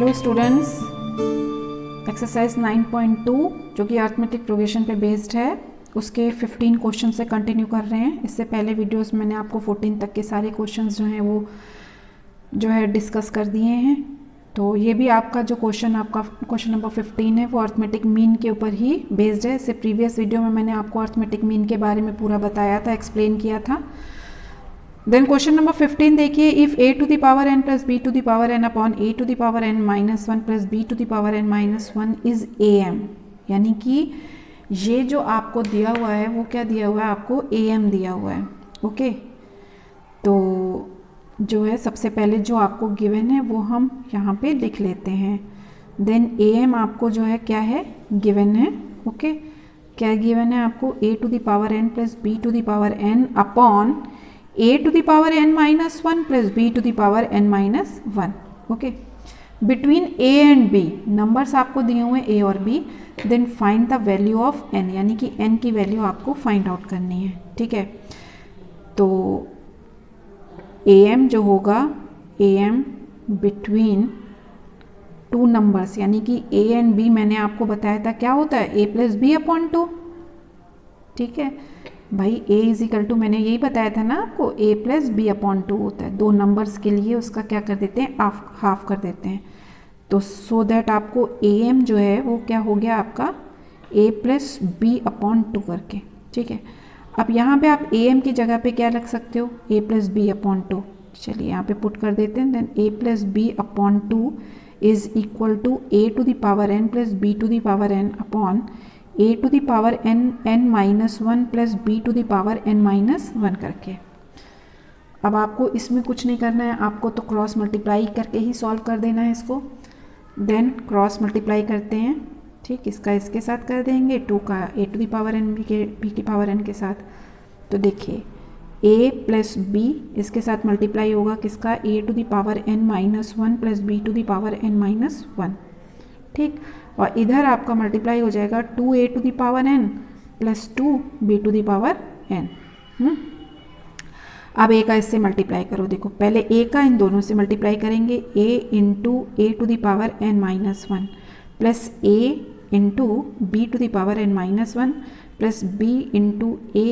Hello students, exercise 9.2 जो कि arithmetic progression पे बेस्ड है उसके 15 क्वेश्चन से कंटिन्यू कर रहे हैं। इससे पहले वीडियोस मैंने आपको 14 तक के सारे क्वेश्चंस जो हैं वो जो है डिस्कस कर दिए हैं। तो ये भी आपका जो आपका क्वेश्चन नंबर 15 है वो अरिथमेटिक मीन के ऊपर ही बेस्ड है। इससे प्रीवियस वीडियो में मैंने आपको अरिथमेटिक मीन के बारे में पूरा बताया था, एक्सप्लेन किया था। देन क्वेश्चन नंबर 15 देखिए, if a to the power n plus b to the power n upon a to the power n minus 1 plus b to the power n minus 1 is am, यानी कि ये जो आपको दिया हुआ है वो क्या दिया हुआ है, आपको am दिया हुआ है। ओके, तो जो है सबसे पहले जो आपको गिवन है वो हम यहाँ पे लिख लेते हैं। देन am आपको जो है क्या है, गिवन है। ओके, क्या गिवन है आपको, a to the power n plus b to the power n upon a to the power n minus 1 plus b to the power n minus 1। Okay, between a and b numbers आपको दिए हुए a और b। Then find the value of n, यानी कि n की value आपको find out करनी है। ठीक है, तो am जो होगा, am बिटवीन टू नंबर्स, यानी कि a एंड b मैंने आपको बताया था क्या होता है, a प्लस बी अपॉन 2। ठीक है भाई, a इज इक्वल टू, मैंने यही बताया था ना आपको, a प्लस बी अपॉन 2 होता है। दो नंबर्स के लिए उसका क्या कर देते हैं, हाफ कर देते हैं। तो सो दैट आपको am जो है वो क्या हो गया आपका a प्लस बी अपॉन 2 करके। ठीक है, अब यहाँ पे आप am की जगह पे क्या रख सकते हो, a प्लस बी अपॉन 2। चलिए यहाँ पे पुट कर देते हैं। Then a plus B upon 2 is equal to a to the power n plus b to the power n upon a to the power n minus 1 plus b to the power n minus 1 करके। अब आपको इसमें कुछ नहीं करना है, आपको तो क्रॉस मल्टीप्लाई करके ही सॉल्व कर देना है इसको। देन क्रॉस मल्टीप्लाई करते हैं, ठीक, इसका इसके साथ कर देंगे, 2 का a to the power n b की पावर n के साथ। तो देखिए a प्लस b इसके साथ मल्टीप्लाई होगा किसका, a to the power n minus 1 plus b to the power n minus 1। ठीक, और इधर आपका मल्टीप्लाई हो जाएगा 2a to the power n plus 2b to the power n। अब a का इससे मल्टीप्लाई करो, देखो पहले a का इन दोनों से मल्टीप्लाई करेंगे, a into A to the power n minus 1 plus a into B to the power n minus 1 plus b into A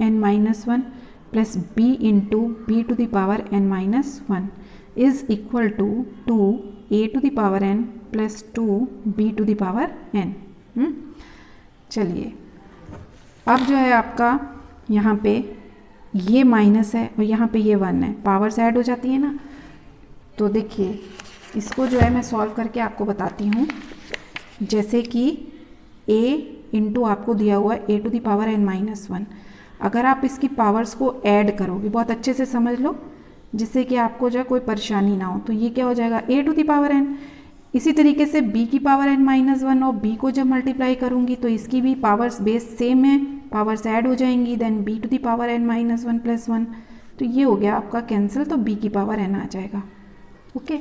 n minus 1 plus b into B to the power n minus 1 is equal to 2a to the power n plus 2b to the power n। चलिए, अब जो है आपका यहाँ पे ये minus है और यहाँ पे ये 1 है, पावर्स ऐड हो जाती है ना। तो देखिए इसको जो है मैं सॉल्व करके आपको बताती हूँ। जैसे कि a इंटू आपको दिया हुआ a to the power n minus 1, अगर आप इसकी पावर्स को ऐड करोगे, बहुत अच्छे से समझ लो जिससे कि आपको जो है कोई परेशानी ना हो, तो ये क्या हो जाएगा, a to the power n। इसी तरीके से b की पावर n माइनस 1 और b को जब मल्टीप्लाई करूंगी तो इसकी भी पावर्स बेस सेम है, पावर्स ऐड हो जाएंगी। Then b to the power n minus 1 plus 1, तो ये हो गया आपका कैंसिल, तो b की पावर n आ जाएगा। ओके,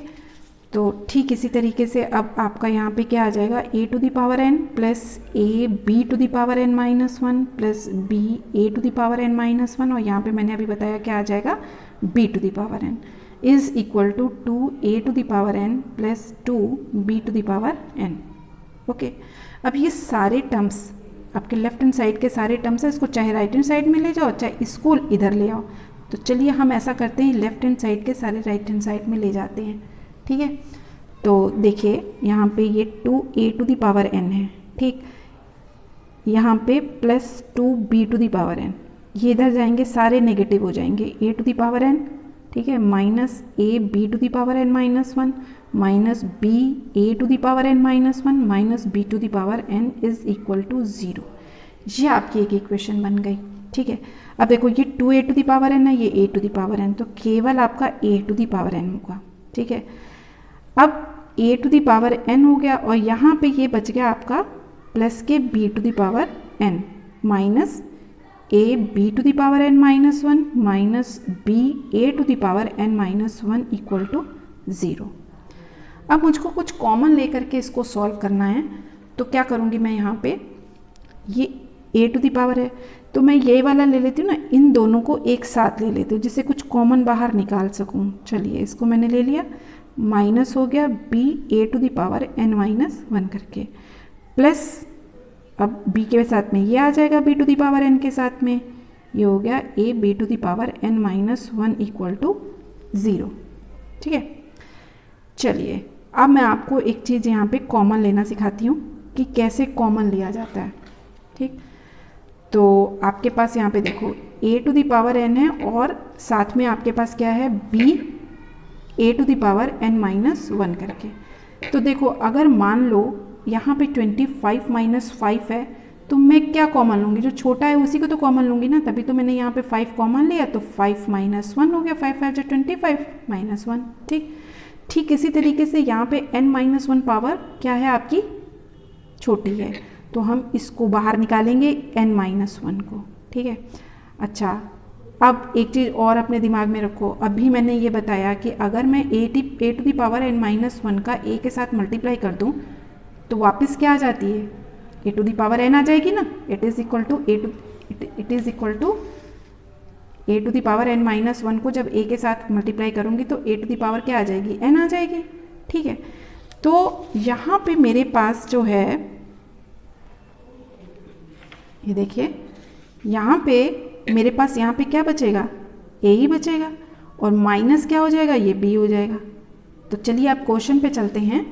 तो ठीक इसी तरीके से अब आपका यहाँ पे क्या आ जाएगा, a to the power n plus a b to the power n minus 1 plus b a to the power n minus 1, और यहाँ पे मैंने अभी बताया क्या आ जाएगा, b to the power n is equal to 2a to the power n plus 2b to the power n। Okay, अब ये सारे टर्म्स आपके लेफ्ट हैंड साइड के सारे टर्म्स है, इसको चाहे राइट हैंड साइड में ले जाओ चाहे इसको इधर ले आओ। तो चलिए हम ऐसा करते हैं, लेफ्ट हैंड साइड के सारे राइट हैंड साइड में ले जाते हैं। ठीक है, तो देखिए यहाँ पे ये 2a to the power n है, ठीक, यहाँ पे plus 2b to the power n, ये इधर जाएंगे सारे नेगेटिव हो जाएंगे, a to the power n, ठीक है, minus a b to the power n minus 1 minus b a to the power n minus 1 minus b to the power n is equal to 0। ये आपकी एक equation बन गई। ठीक है, अब देखो ये 2a to the power n है, ये a to the power n, तो केवल आपका a to the power n होगा। ठीक है, अब a to the power n हो गया और यहाँ पे ये बच गया आपका प्लस के b to the power n minus a b to the power n minus 1 minus b a to the power n minus 1 equal to 0। अब मुझको कुछ कॉमन लेकर के इसको सॉल्व करना है, तो क्या करूँगी मैं, यहाँ पे ये a टू द पावर है तो मैं ये वाला ले लेती हूँ ना, इन दोनों को एक साथ ले लेती हूँ जिससे कुछ कॉमन बाहर निकाल सकूँ। चलिए इसको मैंने ले लिया, माइनस हो गया b a to the power n minus 1 करके, प्लस अब b के साथ में ये आ जाएगा b to the power n के साथ में, ये हो गया a b to the power n minus 1 equal to 0। ठीक है, चलिए अब मैं आपको एक चीज़ यहाँ पे कॉमन लेना सिखाती हूँ कि कैसे कॉमन लिया जाता है। ठीक, तो आपके पास यहाँ पे देखो a to the power n है और साथ में आपके पास क्या है b a to the power n minus 1 करके। तो देखो अगर मान लो यहाँ पे 25 माइनस 5 है तो मैं क्या कॉमन लूँगी, जो छोटा है उसी को तो कॉमन लूँगी ना, तभी तो मैंने यहाँ पे 5 कॉमन लिया, तो 5 माइनस 1 हो गया, 5 5 जो 25 माइनस 1। ठीक इसी तरीके से यहाँ पे n माइनस 1 पावर क्या है आपकी छोटी है, तो हम इसको बाहर निकालेंगे n माइनस 1 को। ठीक है, अच्छा अब एक चीज़ और अपने दिमाग में रखो, अभी मैंने ये बताया कि अगर मैं a to the power n minus 1 का a के साथ मल्टीप्लाई कर दूँ तो वापस क्या आ जाती है, a to the power n आ जाएगी ना। It is equal to a to the power n minus 1 को जब a के साथ मल्टीप्लाई करूँगी तो a टू द पावर क्या आ जाएगी, n आ जाएगी। ठीक है, तो यहाँ पे मेरे पास जो है ये देखिए, यहाँ पे मेरे पास यहाँ पे क्या बचेगा, a ही बचेगा और माइनस क्या हो जाएगा, ये b हो जाएगा। तो चलिए आप क्वेश्चन पे चलते हैं।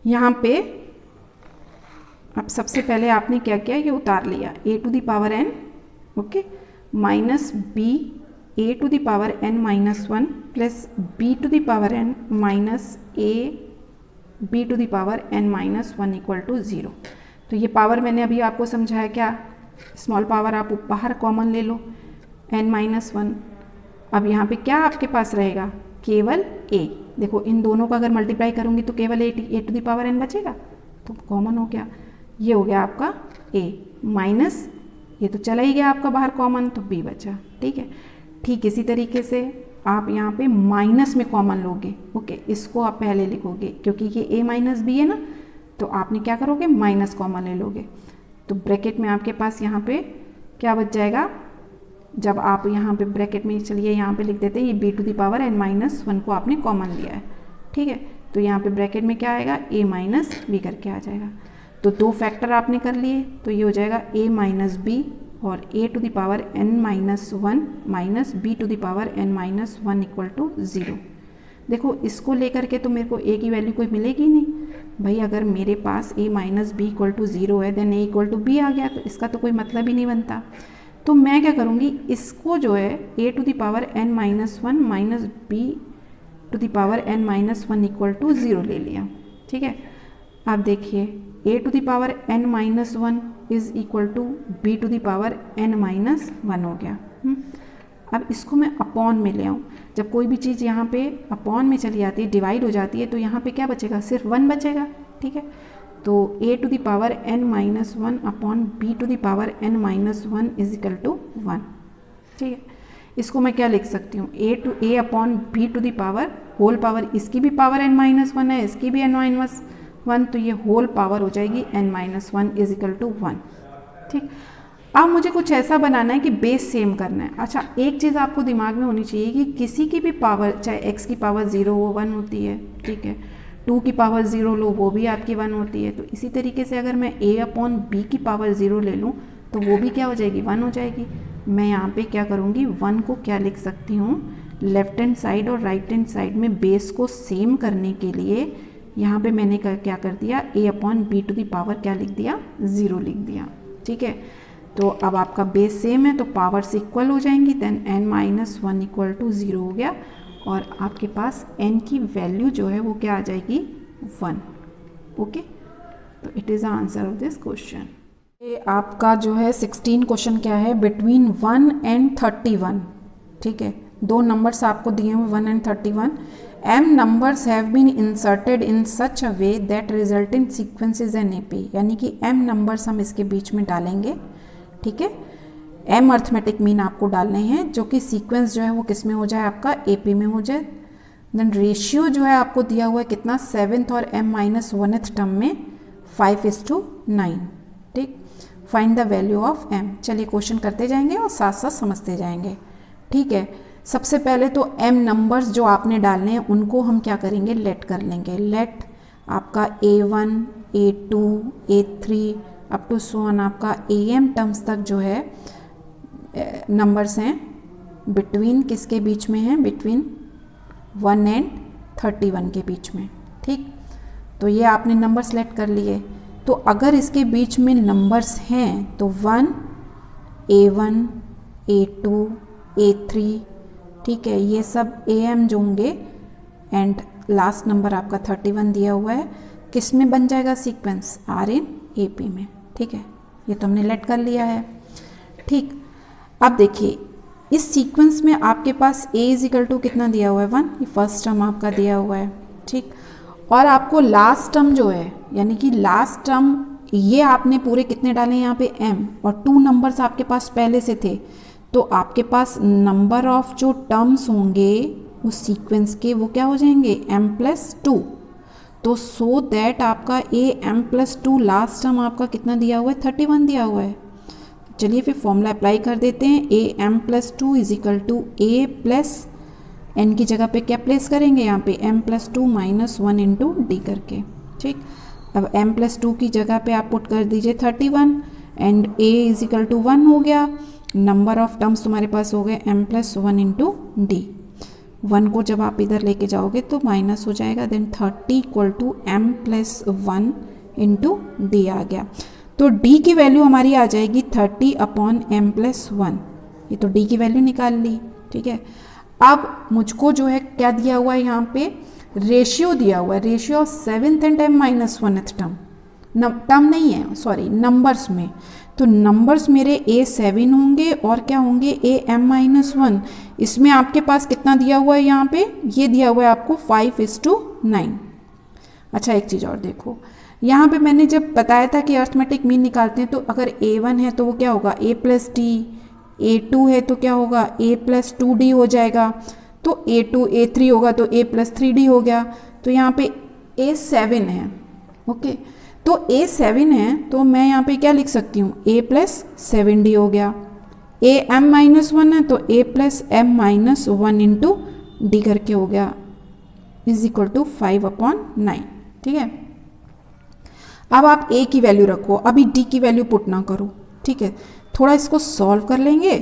यहाँ पे अब सबसे पहले आपने क्या किया, ये उतार लिया a to the power n, okay, minus b a to the power n minus 1 plus b to the power n minus a b to the power n minus 1 equal to 0। तो ये पावर मैंने अभी आपको समझाया, क्या small power आप बाहर common ले लो n माइनस 1। अब यहाँ पे क्या आपके पास रहेगा, केवल a। देखो इन दोनों का अगर मल्टीप्लाई करूँगी तो केवल a to the power n बचेगा, तो कॉमन हो गया, ये हो गया आपका a माइनस ये तो चला ही गया आपका बाहर कॉमन, तो b बचा। ठीक है, ठीक इसी तरीके से आप यहाँ पे माइनस में कॉमन लोगे, ओके, इसको आप पहले लिखोगे क्योंकि ये a माइनस b है ना, तो आपने क्या करोगे, माइनस कॉमन ले लोगे। तो ब्रैकेट में आपके पास यहाँ पे क्या बच जाएगा, जब आप यहाँ पे ब्रैकेट में, चलिए यहाँ पे लिख देते हैं, ये b to the power n minus 1 को आपने कॉमन लिया है। ठीक है, तो यहाँ पे ब्रैकेट में क्या आएगा, a माइनस b करके आ जाएगा। तो दो फैक्टर आपने कर लिए, तो ये हो जाएगा a माइनस b और a to the power n minus 1 minus b to the power n minus 1 equal to 0। देखो इसको लेकर के तो मेरे को a की वैल्यू कोई मिलेगी नहीं भाई, अगर मेरे पास a minus b equal to 0 है then a equal to b आ गया, तो इसका तो कोई मतलब ही नहीं बनता। तो मैं क्या करूँगी, इसको जो है a to the power n minus 1 minus b to the power n minus 1 equal to 0 ले लिया। ठीक है, आप देखिए a to the power n minus 1 is equal to b to the power n minus 1 हो गया। अब इसको मैं अपॉन में ले आऊँ, जब कोई भी चीज़ यहाँ पे अपॉन में चली जाती है, डिवाइड हो जाती है, तो यहाँ पे क्या बचेगा, सिर्फ 1 बचेगा। ठीक है, तो a to the power n minus 1 upon b to the power n minus 1 is equal to 1। ठीक है, इसको मैं क्या लिख सकती हूँ, a upon b to the power whole power, इसकी भी पावर n माइनस 1 है, इसकी भी n माइनस 1, तो ये होल पावर हो जाएगी n minus 1 is equal to 1। ठीक, अब मुझे कुछ ऐसा बनाना है कि बेस सेम करना है। अच्छा, एक चीज़ आपको दिमाग में होनी चाहिए कि किसी की भी पावर, चाहे x की पावर 0 हो 1 होती है, ठीक है, 2 की पावर 0 लो वो भी आपकी 1 होती है। तो इसी तरीके से अगर मैं a अपॉन b की पावर 0 ले लूँ तो वो भी क्या हो जाएगी, 1 हो जाएगी। मैं यहाँ पे क्या करूँगी, 1 को क्या लिख सकती हूँ, लेफ्ट हैंड साइड और राइट हैंड साइड में बेस को सेम करने के लिए यहाँ पे मैंने क्या कर दिया, a upon b to the power क्या लिख दिया, 0 लिख दिया। ठीक है, तो अब आपका बेस सेम है तो पावर्स इक्वल हो जाएंगी, then n minus 1 equal to 0 हो गया और आपके पास n की वैल्यू जो है वो क्या आ जाएगी, 1। ओके, तो it is the answer of this question. ये आपका जो है 16 क्वेश्चन क्या है, बिटवीन 1 एंड 31। ठीक है, दो नंबर्स आपको दिए हुए 1 and 31। m numbers have been inserted in such a way that resultant sequence is an AP, यानी कि m नंबर्स हम इसके बीच में डालेंगे। ठीक है, m अर्थमेटिक मीन आपको डालने हैं जो कि सीक्वेंस जो है वो किस में हो जाए, आपका AP में हो जाए। देन रेशियो जो है आपको दिया हुआ है कितना, 7th और m माइनस 1th टर्म में 5:9। ठीक, find the value of m। चलिए क्वेश्चन करते जाएंगे और साथ साथ समझते जाएंगे। ठीक है, सबसे पहले तो m नंबर्स जो आपने डालने हैं उनको हम क्या करेंगे, लेट कर लेंगे। लेट आपका a1, a2, a3 up to so on आपका am टर्म्स तक जो है नंबर्स हैं बिटवीन किसके बीच में हैं, बिटवीन 1 एंड 31 के बीच में। ठीक, तो ये आपने नंबर सेलेक्ट कर लिए। तो अगर इसके बीच में नंबर्स हैं तो 1, a1, a2, a3, ठीक है, ये सब am जो होंगे एंड लास्ट नंबर आपका 31 दिया हुआ है, किस में बन जाएगा सीक्वेंस, आर इन AP में। ठीक है, ये तो हमने लेट कर लिया है। ठीक, अब देखिए इस सीक्वेंस में आपके पास a इज इक्वल टू कितना दिया हुआ है, 1, ये फर्स्ट टर्म आपका दिया हुआ है। ठीक, और आपको लास्ट टर्म जो है यानी कि लास्ट टर्म ये आपने पूरे कितने डाले यहाँ पे m, और 2 नंबर्स आपके पास पहले से थे, तो आपके पास नंबर ऑफ जो टर्म्स होंगे उस सीक्वेंस के वो क्या हो जाएंगे, m+2। तो सो दैट आपका am+2 लास्ट टर्म आपका कितना दिया हुआ है, 31 दिया हुआ है। चलिए फिर फॉर्मूला अप्लाई कर देते हैं। am+2 is equal to a plus n की जगह पे क्या प्लेस करेंगे, यहाँ पे m+2 - 1 इंटू डी करके। ठीक, अब m+2 की जगह पे आप पुट कर दीजिए 31 and a is equal to 1 हो गया। नंबर ऑफ टर्म्स तुम्हारे पास हो गए m+1 इंटू डी। 1 को जब आप इधर लेके जाओगे तो माइनस हो जाएगा, then 30 equal to m+1 into d आ गया। तो d की वैल्यू हमारी आ जाएगी 30/m+1। ये तो d की वैल्यू निकाल ली। ठीक है, अब मुझको जो है क्या दिया हुआ है, यहाँ पे रेशियो दिया हुआ है, ratio of 7th and m-1th term, term नहीं है सॉरी नंबर्स में। तो नंबर्स मेरे a7 होंगे और क्या होंगे am-1। इसमें आपके पास कितना दिया हुआ है, यहाँ पे ये दिया हुआ है आपको 5:9। अच्छा एक चीज़ और देखो, यहाँ पे मैंने जब बताया था कि अर्थमेटिक मीन निकालते हैं, तो अगर a1 है तो वो क्या होगा a+d, a2 है तो क्या होगा a+2d हो जाएगा, तो a2 a3 होगा तो a+3d हो गया। तो यहाँ पे a7 है, ओके, तो a7 है तो मैं यहाँ पे क्या लिख सकती हूँ, a+7d हो गया। am-1 है तो a+m-1 इंटू डी करके हो गया इज इक्वल टू 5/9। ठीक है, अब आप a की वैल्यू रखो, अभी d की वैल्यू पुट ना करो। ठीक है, थोड़ा इसको सॉल्व कर लेंगे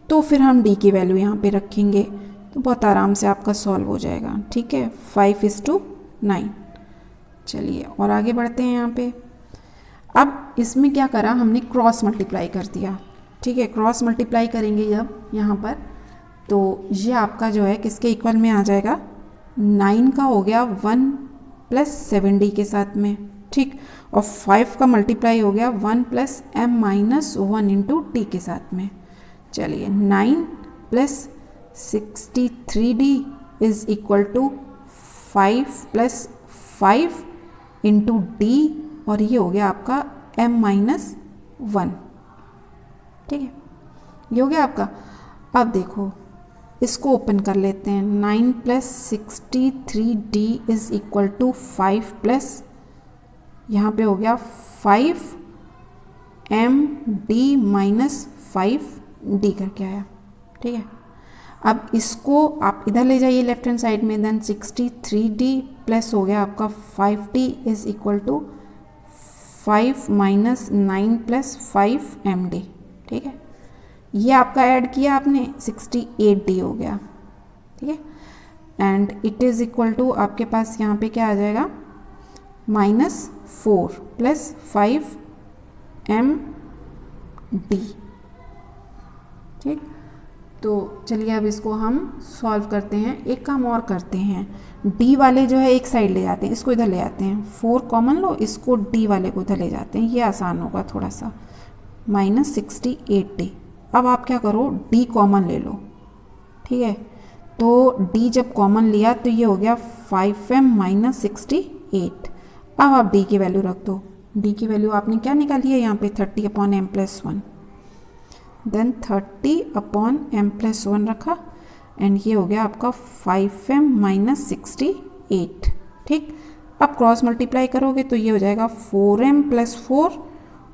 तो फिर हम d की वैल्यू यहाँ पे रखेंगे तो बहुत आराम से आपका सॉल्व हो जाएगा। ठीक है, 5:9। चलिए और आगे बढ़ते हैं यहाँ पे। अब इसमें क्या करा हमने, क्रॉस मल्टीप्लाई कर दिया। ठीक है, क्रॉस मल्टीप्लाई करेंगे जब यहाँ पर, तो ये आपका जो है किसके इक्वल में आ जाएगा, 9 का हो गया 1 + 7d के साथ में। ठीक, और 5 का मल्टीप्लाई हो गया 1 + m-1 इंटू टी के साथ में। चलिए 9 + 63d is equal to 5 + 5 into D, और ये हो गया आपका m-1। ठीक है, ये हो गया आपका। अब देखो इसको ओपन कर लेते हैं, 9 + 63d is equal to 5 plus यहाँ पे हो गया 5 md - 5d करके आया। ठीक है, अब इसको आप इधर ले जाइए लेफ्ट हैंड साइड में, देन 63d प्लस हो गया आपका 5d is equal to 5 - 9 + 5 md। ठीक है, ये आपका ऐड किया आपने 68d हो गया। ठीक है, and it is equal to आपके पास यहाँ पे क्या आ जाएगा, -4 + 5 md। ठीक, तो चलिए अब इसको हम सॉल्व करते हैं। एक काम और करते हैं, d वाले जो है एक साइड ले जाते हैं, इसको इधर ले जाते हैं, 4 कॉमन लो, इसको d वाले को इधर ले जाते हैं, ये आसान होगा थोड़ा सा, -68d। अब आप क्या करो, d कॉमन ले लो। ठीक है, तो d जब कॉमन लिया तो ये हो गया 5m - 68। अब आप d की वैल्यू रख दो, d की वैल्यू आपने क्या निकाली है यहाँ पे 30/m+1, देन 30/m+1 रखा एंड ये हो गया आपका 5m - 68। ठीक, अब क्रॉस मल्टीप्लाई करोगे तो ये हो जाएगा 4m + 4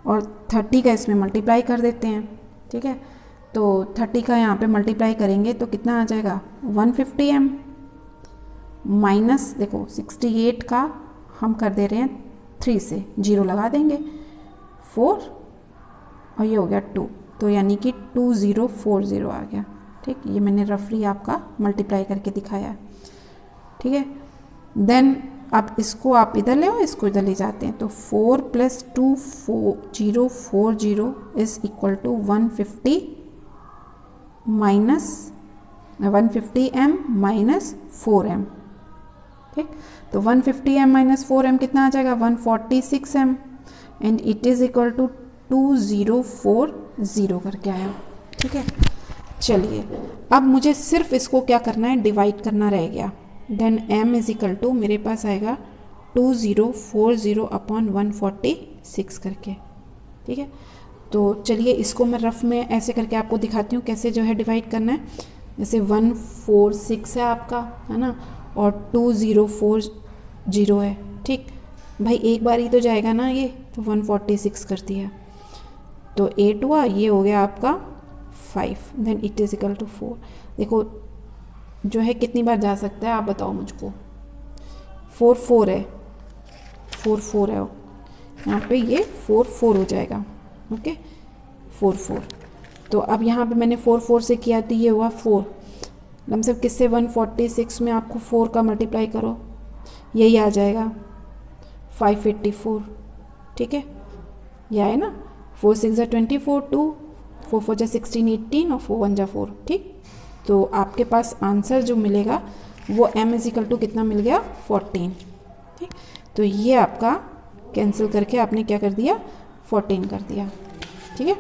और 30 का इसमें मल्टीप्लाई कर देते हैं। ठीक है, तो 30 का यहाँ पे मल्टीप्लाई करेंगे तो कितना आ जाएगा 150m माइनस देखो 68 का हम कर दे रहे हैं 3 से, 0 लगा देंगे 4 और ये हो गया 2, तो यानी कि 2040 आ गया। ठीक, ये मैंने रफली आपका मल्टीप्लाई करके दिखाया। ठीक है, देन अब इसको आप इधर ले आओ, इसको इधर ले जाते हैं, तो 4 + 2 4040 is equal to 150 minus 150m minus 4m। ठीक, तो 150m माइनस 4m कितना आ जाएगा 146m and it is equal to 2040 करके आया। ठीक है, चलिए अब मुझे सिर्फ इसको क्या करना है, डिवाइड करना रह गया। Then m is equal to मेरे पास आएगा 2040 अपॉन 146 करके। ठीक है, तो चलिए इसको मैं रफ में ऐसे करके आपको दिखाती हूँ कैसे जो है डिवाइड करना है। जैसे 146 है आपका, है ना, और 2040 है। ठीक भाई, एक बार ही तो जाएगा ना ये, तो 146 कर दिया तो 8 हुआ, ये हो गया आपका 5, then it is equal to 4। देखो जो है कितनी बार जा सकता है आप बताओ मुझको। 4 है, 4 है यहाँ पे, ये 4 हो जाएगा। ओके, 4 तो अब यहाँ पे मैंने 4 से किया तो ये हुआ 4, मतलब किससे 146 में आपको 4 का मल्टीप्लाई करो, यही आ जाएगा 584। ठीक है, यह है ना, 4 6 = 24, 2 4 4 = 16 18 और 4 1 = 4। ठीक, तो आपके पास आंसर जो मिलेगा वो m इज इक्वल टू कितना मिल गया 14। ठीक, तो ये आपका कैंसिल करके आपने क्या कर दिया 14 कर दिया। ठीक है,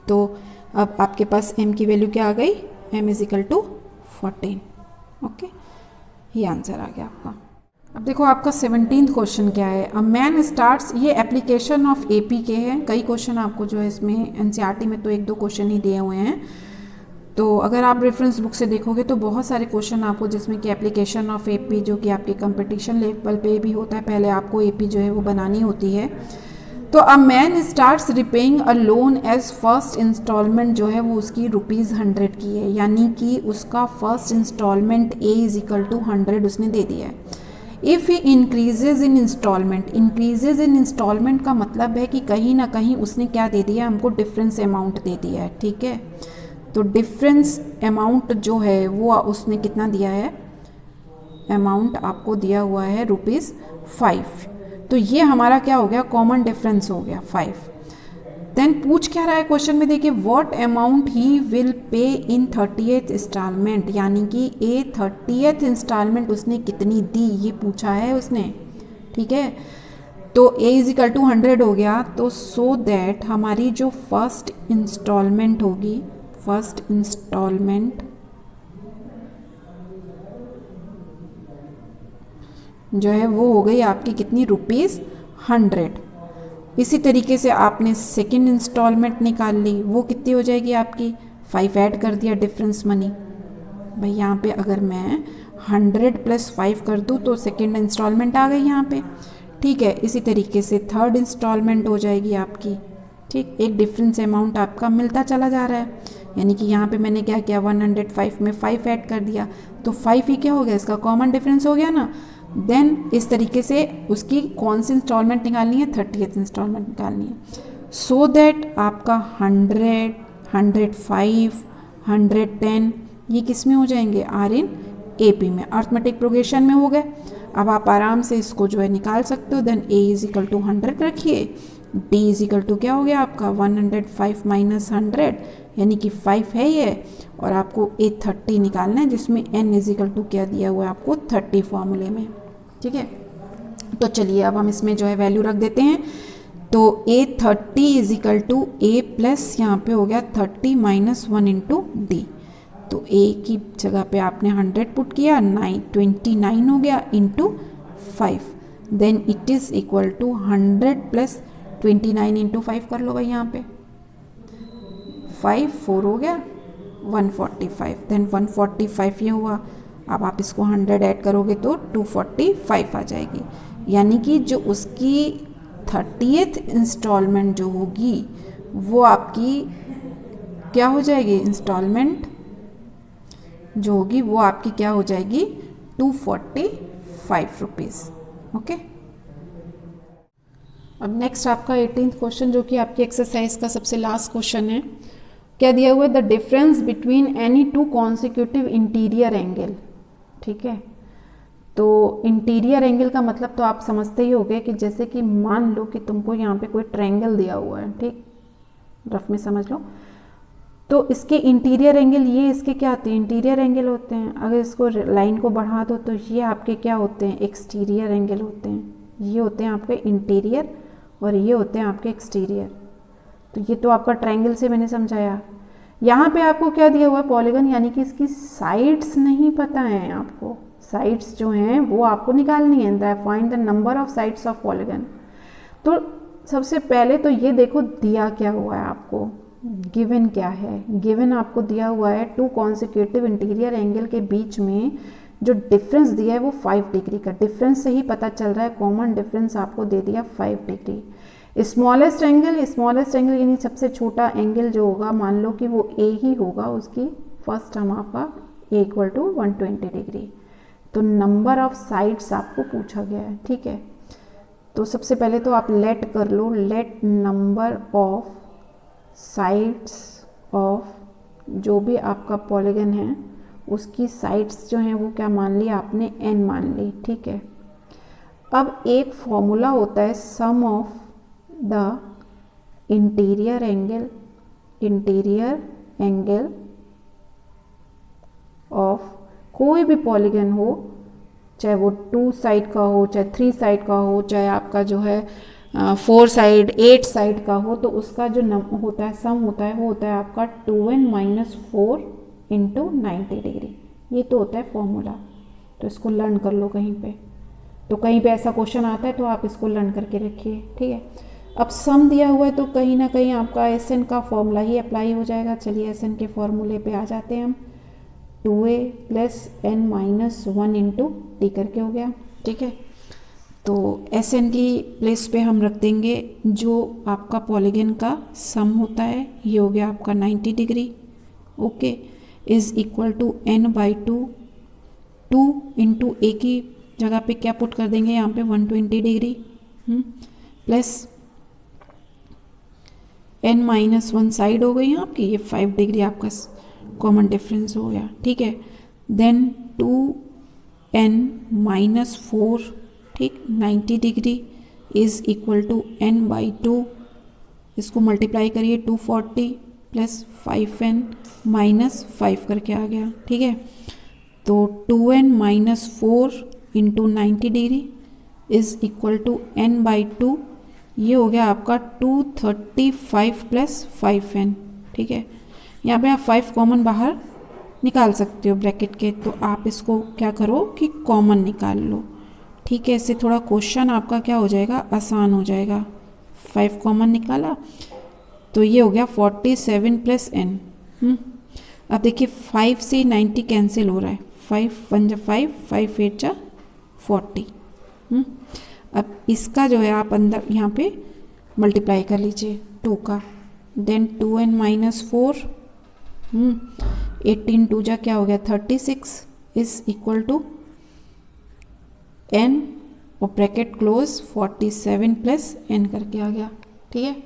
तो अब आपके पास m की वैल्यू क्या आ गई, m is equal to 14। Okay, ये आंसर आ गया आपका। अब देखो आपका 17th क्वेश्चन क्या है। अ मैन स्टार्ट्स, ये एप्लीकेशन ऑफ AP के हैं। कई क्वेश्चन आपको जो है इसमें NCERT में तो 1-2 क्वेश्चन ही दिए हुए हैं, तो अगर आप रेफरेंस बुक से देखोगे तो बहुत सारे क्वेश्चन आपको जिसमें कि एप्लीकेशन ऑफ AP जो कि आपके कंपटीशन लेवल पे भी होता है, पहले आपको AP जो है वो बनानी होती है। तो a man starts repaying a loan as first instalment जो है वो उसकी ₹100 की है, यानी कि उसका first instalment A is equal to 100 उसने दे दिया है। If he increases in instalment, increases in instalment का मतलब है कि कहीं ना कहीं उसने क्या दे दिया, हमको डिफरेंस अमाउंट दे दिया है। ठीक है, तो डिफरेंस अमाउंट जो है वो उसने कितना दिया है, अमाउंट आपको दिया हुआ है ₹5। तो ये हमारा क्या हो गया, कॉमन डिफरेंस हो गया 5। देन पूछ क्या रहा है क्वेश्चन में, देखिए what amount he will pay in 30th instalment, यानी कि A 30th इंस्टॉलमेंट उसने कितनी दी ये पूछा है उसने। ठीक है, तो A इज इक्वल टू 100 हो गया, तो सो दैट हमारी जो फर्स्ट इंस्टॉलमेंट होगी, फर्स्ट इंस्टॉलमेंट जो है वो हो गई आपकी कितनी, ₹100। इसी तरीके से आपने सेकंड इंस्टॉलमेंट निकाल ली, वो कितनी हो जाएगी आपकी, 5 ऐड कर दिया डिफरेंस मनी। भाई यहाँ पे अगर मैं 100 + 5 कर दूँ तो सेकंड इंस्टॉलमेंट आ गई यहाँ पे। ठीक है, इसी तरीके से थर्ड इंस्टॉलमेंट हो जाएगी आपकी। ठीक, एक डिफरेंस अमाउंट आपका मिलता चला जा रहा है, यानी कि यहाँ पे मैंने क्या किया 105 में 5 ऐड कर दिया, तो 5 ही क्या हो गया, इसका कॉमन डिफरेंस हो गया ना। देन इस तरीके से उसकी कौन सी इंस्टॉलमेंट निकालनी है, 30th इंस्टॉलमेंट निकालनी है। सो दैट आपका 100, 105, 110 ये किस में हो जाएंगे, आर इन AP में, अर्थमेटिक प्रोग्रेशन में हो गए। अब आप आराम से इसको जो है निकाल सकते हो। Then A is equal to 100 रखिए, D इज इक्वल टू क्या हो गया आपका 105 माइनस 100 यानी कि 5 है ये, और आपको A30 निकालना है जिसमें N इज इक्वल टू क्या दिया हुआ है आपको 30 फॉर्मूले में। ठीक है, तो चलिए अब हम इसमें जो है वैल्यू रख देते हैं। तो A30 is equal to A plus यहाँ पे हो गया 30 माइनस 1 इंटू D। तो A की जगह पे आपने 100 पुट किया, 29 हो गया into 5। Then it is equal to 100 plus 29 into 5 कर लो भाई, यहाँ पे 5 4 हो गया 145। देन 145 ये हुआ, अब आप इसको 100 ऐड करोगे तो 245 आ जाएगी, यानी कि जो उसकी 30th इंस्टॉलमेंट जो होगी वो आपकी क्या हो जाएगी, इंस्टॉलमेंट जो होगी वो आपकी क्या हो जाएगी, 245 रुपीज़। ओके। अब नेक्स्ट आपका 18th क्वेश्चन जो कि आपकी एक्सरसाइज का सबसे लास्ट क्वेश्चन है। क्या दिया हुआ है, the difference between any two consecutive interior angle. ठीक है, तो इंटीरियर एंगल का मतलब तो आप समझते ही होंगे कि जैसे कि मान लो कि तुमको यहाँ पे कोई ट्रायंगल दिया हुआ है, ठीक, रफ में समझ लो, तो इसके इंटीरियर एंगल ये इसके क्या होते हैं, इंटीरियर एंगल होते हैं। अगर इसको लाइन को बढ़ा दो तो ये आपके क्या होते हैं, एक्सटीरियर एंगल होते हैं। ये होते हैं आपके इंटीरियर और ये होते हैं आपके एक्सटीरियर। तो ये तो आपका ट्रायंगल से मैंने समझाया। यहाँ पे आपको क्या दिया हुआ है, पॉलीगन, यानी कि इसकी साइड्स नहीं पता है आपको। साइड्स जो हैं वो आपको निकालनी है, find the number of sides of polygon. तो सबसे पहले तो ये देखो दिया क्या हुआ है आपको, गिवन क्या है, गिवन आपको दिया हुआ है टू कॉन्सिक्यूटिव इंटीरियर एंगल के बीच में जो डिफरेंस दिया है वो 5 डिग्री का। डिफरेंस से ही पता चल रहा है, कॉमन डिफरेंस आपको दे दिया 5 डिग्री। स्मॉलेस्ट एंगल यानी सबसे छोटा एंगल जो होगा, मान लो कि वो ए ही होगा, उसकी फर्स्ट टर्म आपका ए इक्वल टू 120 डिग्री। तो नंबर ऑफ साइड्स आपको पूछा गया है। ठीक है, तो सबसे पहले तो आप लेट कर लो, let number of sides of जो भी आपका पॉलीगन है उसकी साइड्स जो हैं वो क्या मान ली आपने, n मान ली। ठीक है, अब एक फॉर्मूला होता है sum of the interior angle of कोई भी पॉलीगन हो, चाहे वो 2 साइड का हो, चाहे 3 साइड का हो, चाहे आपका जो है 4 साइड 8 साइड का हो, तो उसका जो होता है सम होता है वो होता है आपका 2n - 4 इंटू 90 डिग्री। ये तो होता है फॉर्मूला। तो इसको लर्न कर लो कहीं पे, तो कहीं पे ऐसा क्वेश्चन आता है तो आप इसको लर्न करके रखिए। ठीक है, अब सम दिया हुआ है तो कहीं ना कहीं आपका SN का फॉर्मूला ही अप्लाई हो जाएगा। चलिए SN के फॉर्मूले पे आ जाते हैं हम। 2a + n - 1 इंटू टी करके हो गया। ठीक है, तो SN की प्लेस पे हम रख देंगे जो आपका पॉलीगन का सम होता है, ये हो गया आपका 90 degree. Okay, is equal to n/2, 2 into a की जगह पे क्या पुट कर देंगे यहाँ पे 120 डिग्री प्लस n - 1 साइड हो गई आपकी, ये 5 डिग्री आपका कॉमन डिफरेंस हो गया। ठीक है, देन 2n - 4, ठीक, 90 degree is equal to n/2, इसको मल्टीप्लाई करिए 240 प्लस 5n - 5 करके आ गया। ठीक है, तो 2n - 4 into 90 degree is equal to n/2, ये हो गया आपका 235 प्लस 5n। ठीक है, यहाँ पे आप 5 कॉमन बाहर निकाल सकते हो ब्रैकेट के, तो आप इसको क्या करो कि कॉमन निकाल लो। ठीक है, इससे थोड़ा क्वेश्चन आपका क्या हो जाएगा, आसान हो जाएगा। 5 कॉमन निकाला तो ये हो गया 47 प्लस n। अब देखिए 5 से 90 कैंसिल हो रहा है, 5 × 1 = 5, 5 × 8 = 40। अब इसका जो है आप अंदर यहाँ पे मल्टीप्लाई कर लीजिए 2 का, देन 2n - 4, 18 × 2 = क्या हो गया 36 इज़ इक्वल टू n और ब्रैकेट क्लोज 47 प्लस n करके आ गया। ठीक है,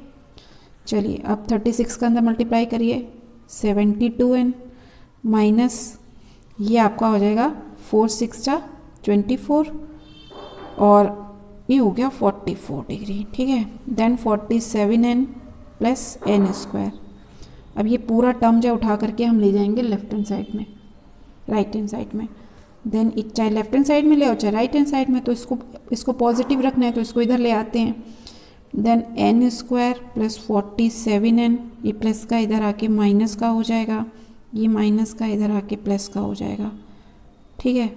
चलिए अब 36 का अंदर मल्टीप्लाई करिए 72n माइनस ये आपका हो जाएगा 4 × 6 = 24 और ये हो गया 44 डिग्री। ठीक है, देन 47n प्लस n²। अब ये पूरा टर्म जो उठा करके हम ले जाएंगे लेफ्ट हैंड साइड में, राइट हैंड साइड में। देन चाहे लेफ्ट हैंड साइड में ले और चाहे राइट हैंड साइड में, तो इसको पॉजिटिव रखना है तो इसको इधर ले आते हैं। देन n² प्लस 47n, ये प्लस का इधर आके माइनस का हो जाएगा, ये माइनस का इधर आके प्लस का हो जाएगा। ठीक है,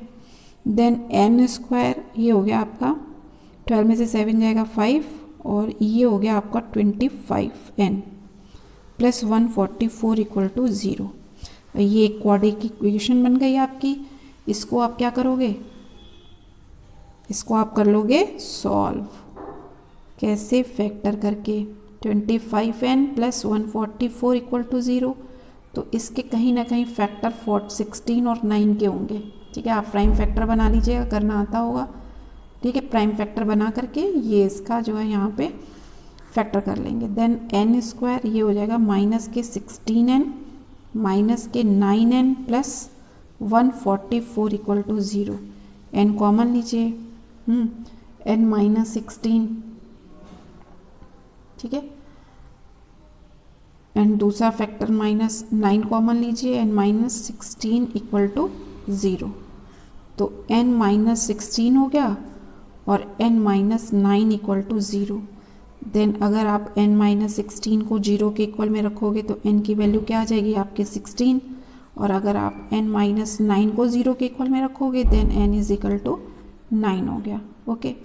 देन n², ये हो गया आपका 12 में से 7 जाएगा 5 और ये हो गया आपका 25n प्लस 144 = 0। ये एक क्वाड्रेटिक इक्वेशन बन गई आपकी। इसको आप क्या करोगे, इसको आप कर लोगे सॉल्व। कैसे, फैक्टर करके 25n प्लस 144 = 0। तो इसके कहीं ना कहीं फैक्टर 16 और 9 के होंगे। ठीक है, आप प्राइम फैक्टर बना लीजिएगा, करना आता होगा। ठीक है, प्राइम फैक्टर बना करके ये इसका जो है यहाँ पे फैक्टर कर लेंगे। देन एन स्क्वायर ये हो जाएगा माइनस के 16n माइनस के 9n plus 144 equal to 0। N common लीजिए, एन माइनस 16, ठीक है, एंड दूसरा फैक्टर माइनस 9 कॉमन लीजिए, एन माइनस 16 इक्वल टू 0। तो एन माइनस 16 हो गया और n minus 9 equal to 0। Then अगर आप n माइनस 16 को 0 के इक्वल में रखोगे तो n की वैल्यू क्या आ जाएगी आपके 16, और अगर आप n माइनस 9 को 0 के इक्वल में रखोगे then n is equal to 9 हो गया। ओके,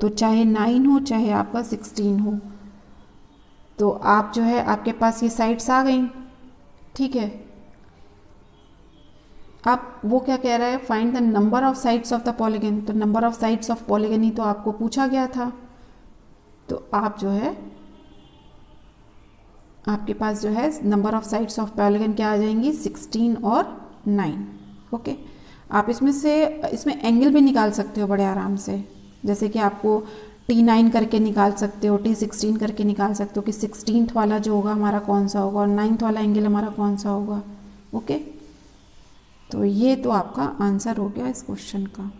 तो चाहे 9 हो चाहे आपका 16 हो, तो आप जो है आपके पास ये साइड्स आ गई। ठीक है, अब वो क्या कह रहा है, find the number of sides of the polygon. तो number of sides of polygon ही तो आपको पूछा गया था। तो आप जो है आपके पास जो है number of sides of polygon क्या आ जाएंगी, 16 और 9। ओके, आप इसमें एंगल भी निकाल सकते हो बड़े आराम से, जैसे कि आपको T9 करके निकाल सकते हो, T16 करके निकाल सकते हो कि 16th वाला जो होगा हमारा कौन सा होगा और 9th वाला एंगल हमारा कौन सा होगा। ओके, तो ये तो आपका आंसर हो गया इस क्वेश्चन का।